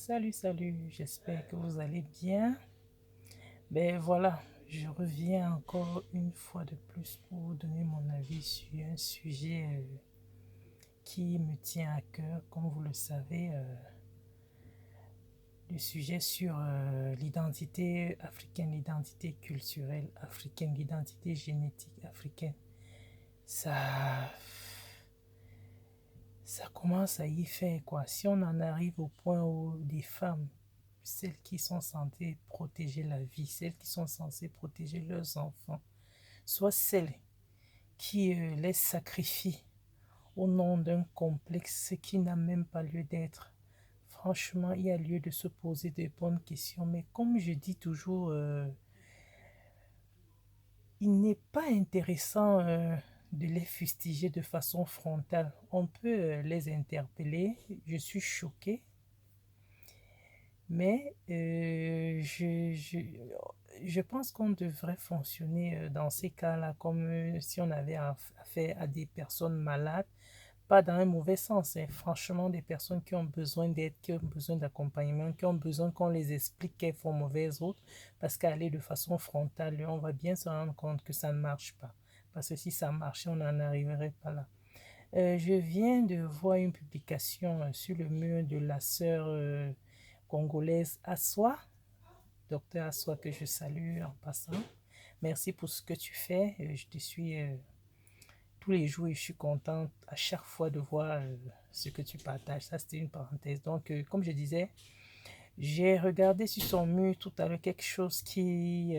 Salut, j'espère que vous allez bien. Ben voilà, je reviens encore une fois de plus pour vous donner mon avis sur un sujet qui me tient à cœur, comme vous le savez, le sujet sur l'identité africaine, l'identité culturelle africaine, l'identité génétique africaine. Ça, ça commence à y faire quoi. Si on en arrive au point où des femmes, celles qui sont censées protéger la vie, celles qui sont censées protéger leurs enfants, soit celles qui les sacrifient au nom d'un complexe qui n'a même pas lieu d'être. Franchement, il y a lieu de se poser des bonnes questions. Mais comme je dis toujours, il n'est pas intéressant de les fustiger de façon frontale. On peut les interpeller. Je suis choquée. Mais je pense qu'on devrait fonctionner dans ces cas-là comme si on avait affaire à des personnes malades, pas dans un mauvais sens, hein. Franchement, des personnes qui ont besoin d'aide, qui ont besoin d'accompagnement, qui ont besoin qu'on les explique qu'elles font mauvaise route, parce qu'aller de façon frontale, on va bien se rendre compte que ça ne marche pas. Parce que si ça marchait, on n'en arriverait pas là. Je viens de voir une publication sur le mur de la sœur congolaise Aswa, docteur Aswa, que je salue en passant. Merci pour ce que tu fais. Je te suis tous les jours et je suis contente à chaque fois de voir ce que tu partages. Ça, c'était une parenthèse. Donc, comme je disais, j'ai regardé sur son mur tout à l'heure quelque chose qui,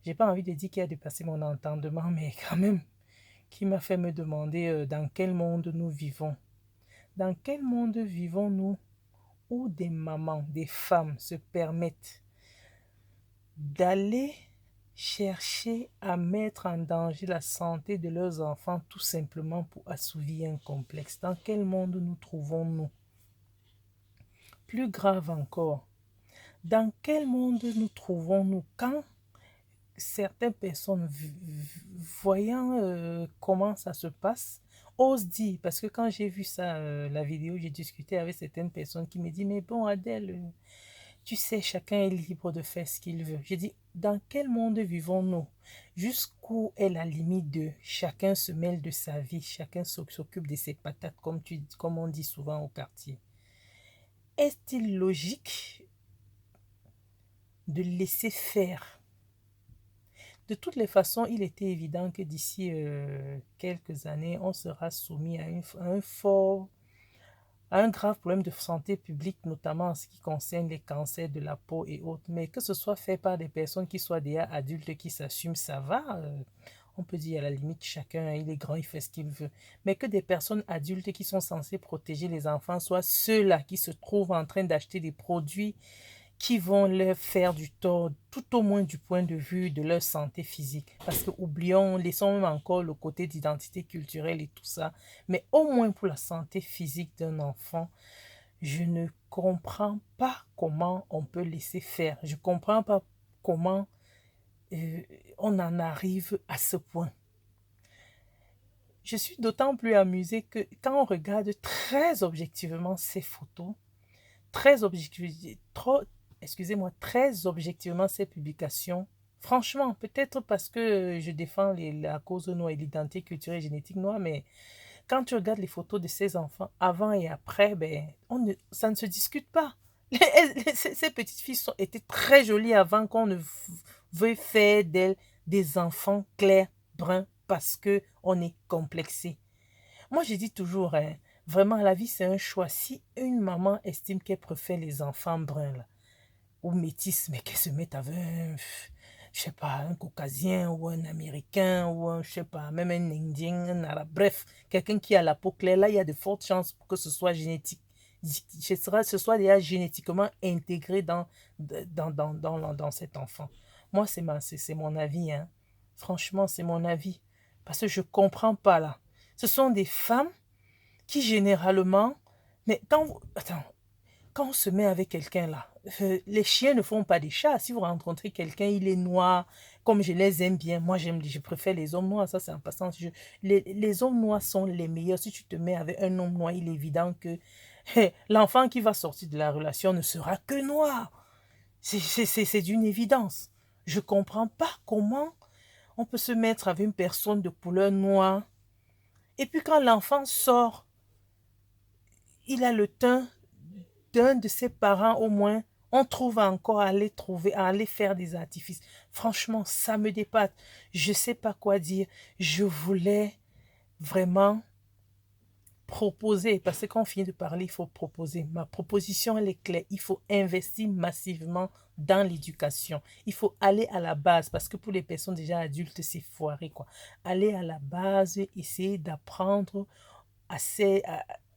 j'ai pas envie de dire qui a dépassé mon entendement, mais quand même, qui m'a fait me demander dans quel monde nous vivons. Dans quel monde vivons-nous où des mamans, des femmes se permettent d'aller chercher à mettre en danger la santé de leurs enfants tout simplement pour assouvir un complexe? Dans quel monde nous trouvons-nous? Plus grave encore, dans quel monde nous trouvons-nous quand certaines personnes, voyant comment ça se passe, osent dire, parce que quand j'ai vu ça, la vidéo, j'ai discuté avec certaines personnes qui me disent, mais bon Adèle, tu sais, chacun est libre de faire ce qu'il veut. J'ai dit, dans quel monde vivons-nous? Jusqu'où est la limite de chacun se mêle de sa vie, chacun s'occupe de ses patates, comme on dit souvent au quartier? Est-il logique de laisser faire? De toutes les façons, il était évident que d'ici quelques années, on sera soumis à un grave problème de santé publique, notamment en ce qui concerne les cancers de la peau et autres. Mais que ce soit fait par des personnes qui soient déjà adultes, qui s'assument, ça va. On peut dire à la limite, chacun, il est grand, il fait ce qu'il veut. Mais que des personnes adultes qui sont censées protéger les enfants soient ceux-là qui se trouvent en train d'acheter des produits qui vont leur faire du tort, tout au moins du point de vue de leur santé physique. Parce que, oublions, laissons même encore le côté d'identité culturelle et tout ça, mais au moins pour la santé physique d'un enfant, je ne comprends pas comment on peut laisser faire. Je ne comprends pas comment on en arrive à ce point. Je suis d'autant plus amusée que quand on regarde très objectivement ces photos, très objectivement, très objectivement ces publications. Franchement, peut-être parce que je défends la cause noire et l'identité culturelle et génétique noire, mais quand tu regardes les photos de ces enfants avant et après, ben, ça ne se discute pas. Ces petites filles étaient très jolies avant qu'on ne veuille faire d'elles des enfants clairs, bruns, parce qu'on est complexé. Moi, je dis toujours, hein, vraiment, la vie, c'est un choix. Si une maman estime qu'elle préfère les enfants bruns, là, ou métis, mais qu'elle se mette avec je sais pas, un caucasien ou un américain ou un, je sais pas, même un indien, un arabe, bref, quelqu'un qui a la peau claire, là, il y a de fortes chances pour que ce soit génétique, ce soit déjà génétiquement intégré dans cet enfant. Moi, c'est mon avis, hein. Franchement, c'est mon avis. Parce que je comprends pas, là. Ce sont des femmes qui, généralement, mais attends, quand on se met avec quelqu'un là, les chiens ne font pas des chats. Si vous rencontrez quelqu'un, il est noir, comme je les aime bien, moi je préfère les hommes noirs, ça c'est en passant. Les hommes noirs sont les meilleurs. Si tu te mets avec un homme noir, il est évident que L'enfant qui va sortir de la relation ne sera que noir. C'est d'une évidence. Je ne comprends pas comment on peut se mettre avec une personne de couleur noire. Et puis quand l'enfant sort, il a le teint d'un de ses parents au moins. On trouve encore à aller faire des artifices. Franchement, ça me dépasse. Je ne sais pas quoi dire. Je voulais vraiment proposer, parce que quand on finit de parler, il faut proposer. Ma proposition, elle est claire. Il faut investir massivement dans l'éducation. Il faut aller à la base, parce que pour les personnes déjà adultes, c'est foiré, quoi. Aller à la base, essayer d'apprendre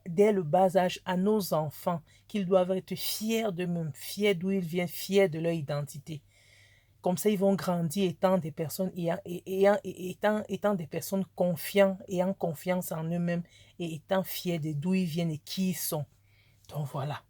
dès le bas âge à nos enfants qu'ils doivent être fiers d'eux-mêmes, fiers d'où ils viennent, fiers de leur identité. Comme ça, ils vont grandir étant des personnes, étant des personnes confiantes, ayant confiance en eux-mêmes et étant fiers de d'où ils viennent et qui ils sont. Donc voilà.